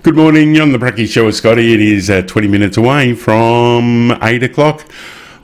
Good morning, on the Brekky Show with Scotty. It is 20 minutes away from 8 o'clock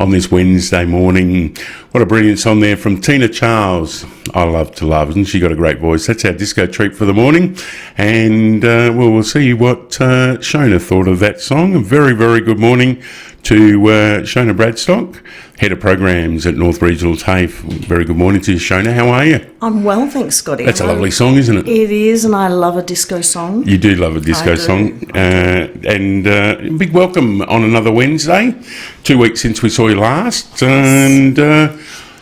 on this Wednesday morning. What a brilliant song there from Tina Charles. I love to love, and she got a great voice. That's our disco treat for the morning. And we'll see what Shonagh thought of that song. A very, very good morning to Shonagh Bradstock, Head of Programs at North Regional TAFE. Very good morning to you, Shonagh. How are you? I'm well, thanks, Scotty. That's a lovely song, isn't it? It is, and I love a disco song. You do love a disco song. And big welcome on another Wednesday. 2 weeks since we saw you last. And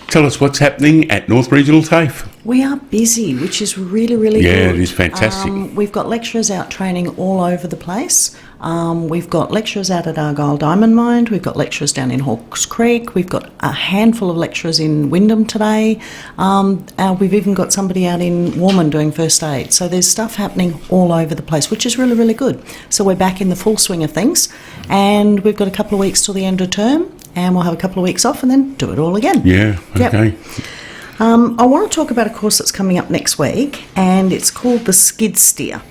tell us what's happening at North Regional TAFE. We are busy, which is really, really good. Yeah, it is fantastic. We've got lecturers out training all over the place. We've got lecturers out at Argyle Diamond Mine. We've got lecturers down in Hawkes Creek. We've got a handful of lecturers in Wyndham today. We've even got somebody out in Warman doing first aid. So there's stuff happening all over the place, which is really, really good. So we're back in the full swing of things. And we've got a couple of weeks till the end of term. And we'll have a couple of weeks off and then do it all again. Yeah, okay. Yep. I want to talk about a course that's coming up next week, and it's called the skid steer.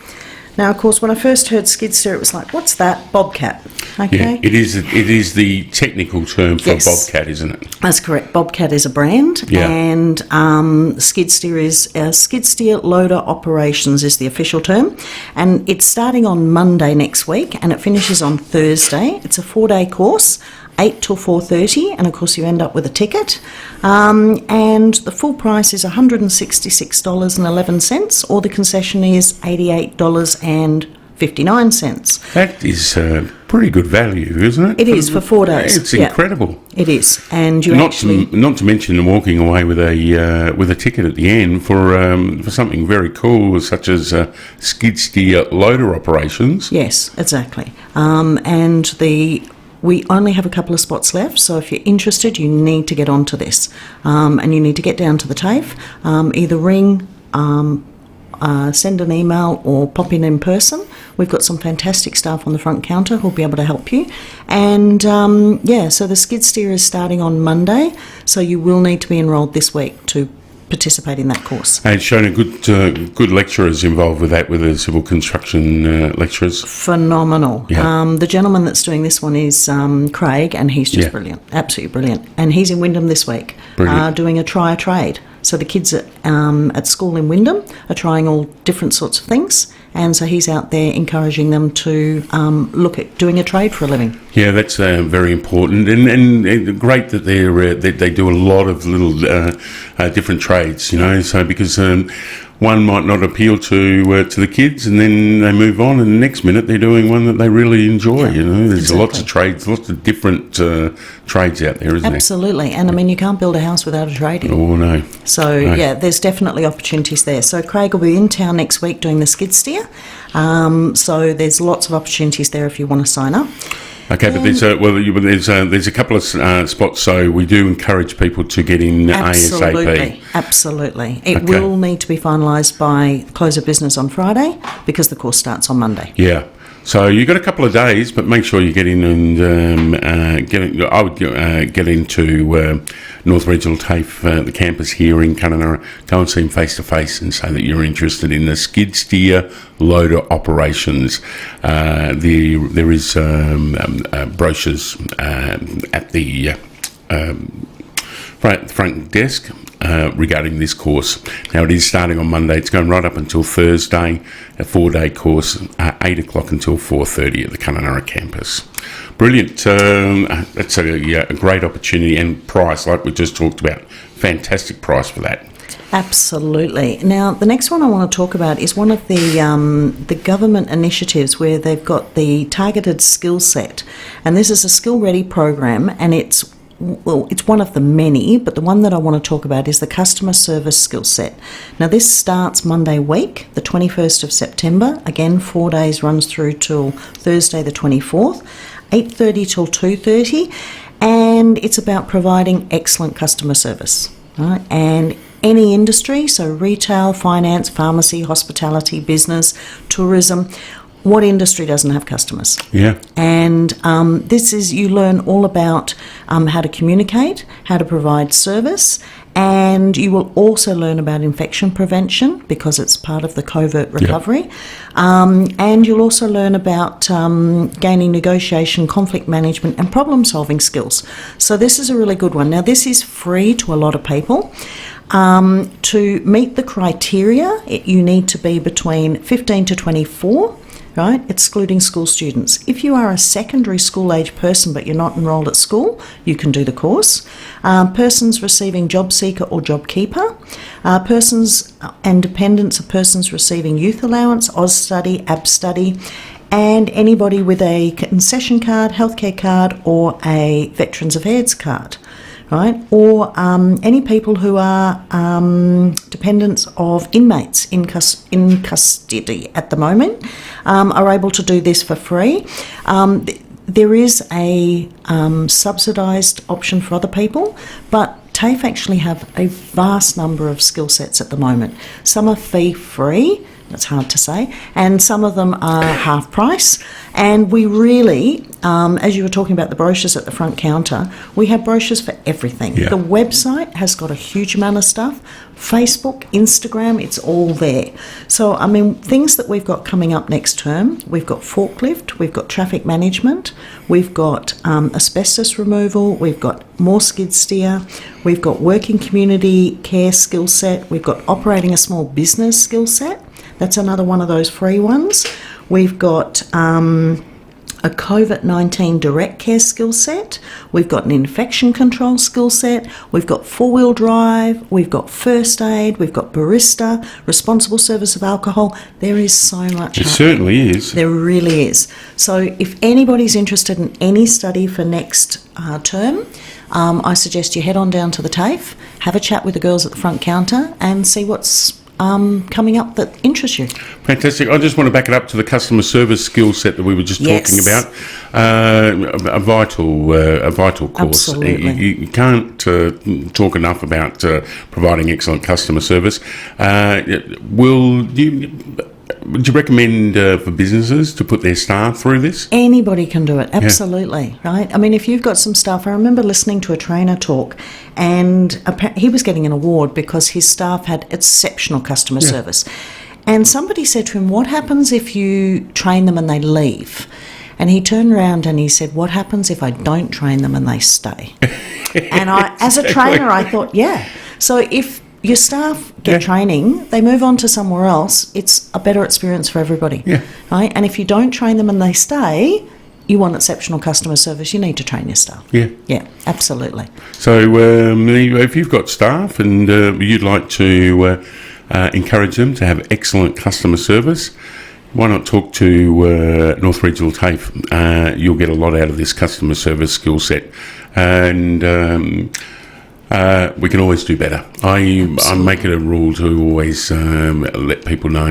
Now, of course, when I first heard skid steer, it was like, what's that? Bobcat. Okay. Yeah, it is the technical term for Bobcat, isn't it? That's correct. Bobcat is a brand, and skid steer is skid steer loader operations is the official term, and it's starting on Monday next week, and it finishes on Thursday. It's a 4-day course. 8 till 4:30, and of course you end up with a ticket. And the full price is $166.11, or the concession is $88.59. That is pretty good value, isn't it? It is for 4 days. It's incredible. It is, and you not to mention walking away with a ticket at the end for something very cool, such as skid steer loader operations. Yes, exactly. We only have a couple of spots left, so if you're interested, you need to get onto this. And you need to get down to the TAFE, either ring, send an email, or pop in person. We've got some fantastic staff on the front counter who'll be able to help you. And, so the skid steer is starting on Monday, so you will need to be enrolled this week to participate in that course. And Shonagh, good lecturers involved with that, with the civil construction lecturers. Phenomenal. Yeah. The gentleman that's doing this one is Craig, and he's just brilliant, absolutely brilliant. And he's in Wyndham this week, doing a try a trade. So the kids at school in Wyndham are trying all different sorts of things, and so he's out there encouraging them to look at doing a trade for a living. Yeah, that's very important, and great that they do a lot of little different trades, you know. So because one might not appeal to the kids, and then they move on, and the next minute they're doing one that they really enjoy. You know, there's lots of trades, lots of different trades out there, isn't there? Absolutely, and I mean, you can't build a house without a tradie. Oh no. So there's definitely opportunities there. So Craig will be in town next week doing the skid steer. So there's lots of opportunities there if you want to sign up. Okay, but there's a couple of spots, so we do encourage people to get in ASAP. Absolutely. It will need to be finalised by close of business on Friday, because the course starts on Monday. Yeah. So you've got a couple of days, but make sure you get in and I would get into North Regional TAFE, the campus here in Kununurra. Go and see them face to face and say that you're interested in the skid steer loader operations. There is brochures at the front desk regarding this course. Now, it is starting on Monday. It's going right up until Thursday, a 4-day course, 8 o'clock until 4:30 at the Kununurra campus. Brilliant. That's a great opportunity, and price, like we just talked about. Fantastic price for that. Absolutely. Now, the next one I want to talk about is one of the government initiatives where they've got the targeted skill set. And this is a skill ready program, and it's one of the many, but the one that I want to talk about is the customer service skill set. Now, this starts Monday week, the 21st of September. Again, 4 days, runs through till Thursday the 24th, 8:30 till 2:30, and it's about providing excellent customer service. Right? And any industry, so retail, finance, pharmacy, hospitality, business, tourism, what industry doesn't have customers? Yeah. And you learn all about how to communicate, how to provide service, And you will also learn about infection prevention because it's part of the covert recovery. And you'll also learn about gaining negotiation, conflict management and problem-solving skills. So this is a really good one. Now, this is free to a lot of people. To meet the criteria, you need to be between 15 to 24, right, excluding school students. If you are a secondary school age person but you're not enrolled at school, you can do the course. Persons receiving job seeker or job keeper, persons and dependents of persons receiving youth allowance, Oz study, AB study, and anybody with a concession card, healthcare card, or a Veterans Affairs card. Right, or any people who are dependents of inmates in custody at the moment are able to do this for free. There is a subsidised option for other people, but TAFE actually have a vast number of skill sets at the moment. Some are fee-free, that's hard to say, and some of them are half price. And we really, as you were talking about the brochures at the front counter, we have brochures for everything. Yeah. The website has got a huge amount of stuff. Facebook, Instagram, it's all there. So, I mean, things that we've got coming up next term, we've got forklift, we've got traffic management, we've got asbestos removal, we've got more skid steer, we've got working community care skill set, we've got operating a small business skill set. That's another one of those free ones. We've got a COVID-19 direct care skill set. We've got an infection control skill set. We've got four-wheel drive. We've got first aid. We've got barista, responsible service of alcohol. There is so much. It certainly is. There really is. So if anybody's interested in any study for next term, I suggest you head on down to the TAFE, have a chat with the girls at the front counter and see what's coming up that interests you. Fantastic. I just want to back it up to the customer service skill set that we were just talking about. A vital course. Absolutely. You can't talk enough about providing excellent customer service. Would you recommend for businesses to put their staff through this? Anybody can do it, absolutely, right? I mean, if you've got some staff, I remember listening to a trainer talk and he was getting an award because his staff had exceptional customer service. And somebody said to him, what happens if you train them and they leave? And he turned around and he said, what happens if I don't train them and they stay? And as a trainer, I thought, So if your staff get training, they move on to somewhere else, it's a better experience for everybody. Right? And if you don't train them and they stay, you want exceptional customer service, you need to train your staff. Yeah, absolutely. So if you've got staff and you'd like to encourage them to have excellent customer service, why not talk to North Regional TAFE? You'll get a lot out of this customer service skill set. And we can always do better. I make it a rule to always let people know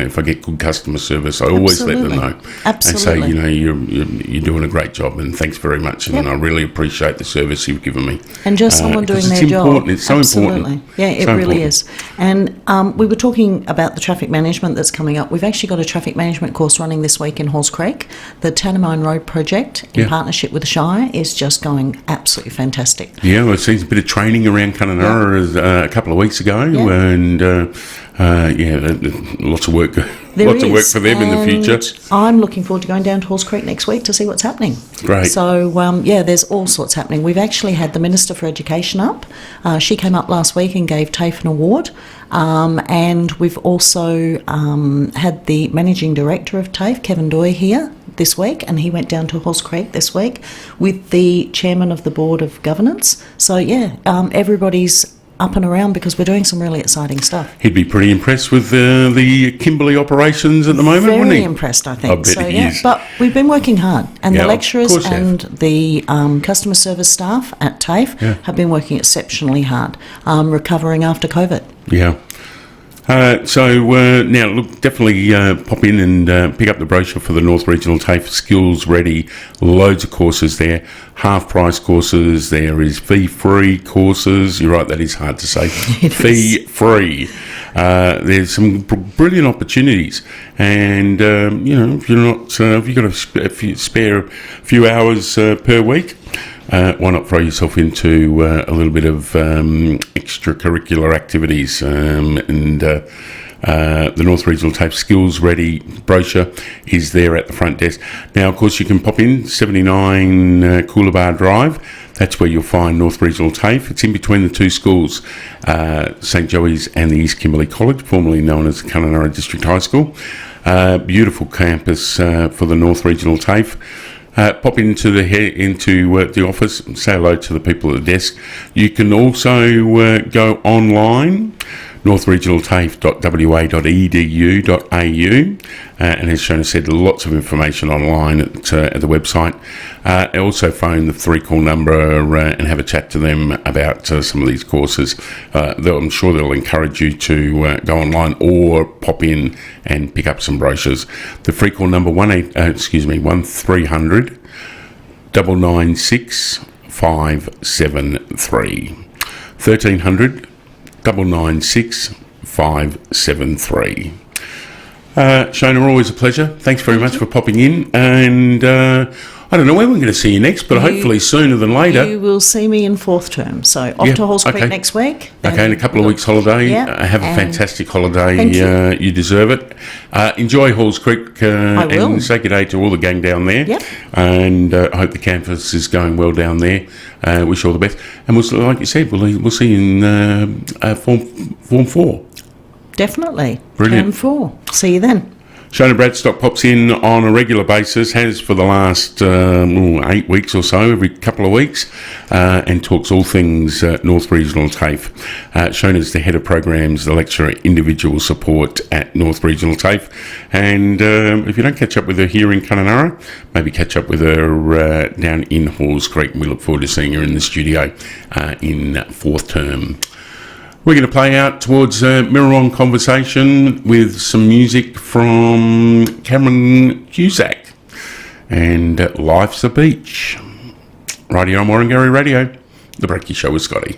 if I get good customer service. I always let them know and say, you're doing a great job and thanks very much, and I really appreciate the service you've given me. And just someone doing their job. It's so important. Yeah, it really is. And we were talking about the traffic management that's coming up. We've actually got a traffic management course running this week in Halls Creek. The Tanamine Road project in partnership with the Shire is just going absolutely fantastic. Yeah, well, I've seen a bit of training around Kununurra a couple of weeks ago, and lots of work. Lots of work for them in the future. I'm looking forward to going down to Halls Creek next week to see what's happening. Great. So, there's all sorts happening. We've actually had the Minister for Education up. She came up last week and gave TAFE an award. And we've also had the Managing Director of TAFE, Kevin Doy, here this week, and he went down to Halls Creek this week with the Chairman of the Board of Governance. So, everybody's up and around because we're doing some really exciting stuff. He'd be pretty impressed with the Kimberley operations at the moment, wouldn't he? Very impressed, I think. I bet he is. But we've been working hard, and the lecturers and the customer service staff at TAFE have been working exceptionally hard, recovering after COVID. Yeah. Now, look, definitely pop in and pick up the brochure for the North Regional TAFE Skills Ready. Loads of courses there, half-price courses. There is fee-free courses. You're right, that is hard to say. Fee-free. There's some brilliant opportunities, and if you've got a spare few hours per week, why not throw yourself into a little bit of extracurricular activities? The North Regional TAFE Skills Ready brochure is there at the front desk. Now, of course, you can pop in 79 Coolabah Drive. That's where you'll find North Regional TAFE. It's in between the two schools, St Joey's and the East Kimberley College, formerly known as Kununurra District High School. Beautiful campus for the North Regional TAFE. Pop into the office, say hello to the people at the desk. You can also go online, northregionaltafe.wa.edu.au, and as Shonagh said, lots of information online at the website. Also phone the 3-call number and have a chat to them about some of these courses. I'm sure they'll encourage you to go online or pop in and pick up some brochures. The 3-call number 1300 996 573 1300 996 573. Shonagh, always a pleasure. Thanks very much for popping in, and I don't know when we're going to see you next, but hopefully sooner than later. You will see me in 4th term, so off to Halls Creek next week. Okay, in a couple of weeks' holiday. Have a fantastic holiday. You deserve it. Enjoy Halls Creek and say good day to all the gang down there. Yep. And I hope the campus is going well down there. Wish you all the best. And like you said, we'll see you in Form 4. Definitely. Brilliant. Form 4. See you then. Shonagh Bradstock pops in on a regular basis, has for the last 8 weeks or so, every couple of weeks, and talks all things North Regional TAFE. Shonagh's the head of programs, the lecturer, individual support at North Regional TAFE. And if you don't catch up with her here in Kununurra, maybe catch up with her down in Halls Creek. We look forward to seeing her in the studio in 4th term. We're going to play out towards Mirror-on Conversation with some music from Cameron Cusack and Life's a Beach. Right here on Warringah Radio, The Brekky Show with Scotty.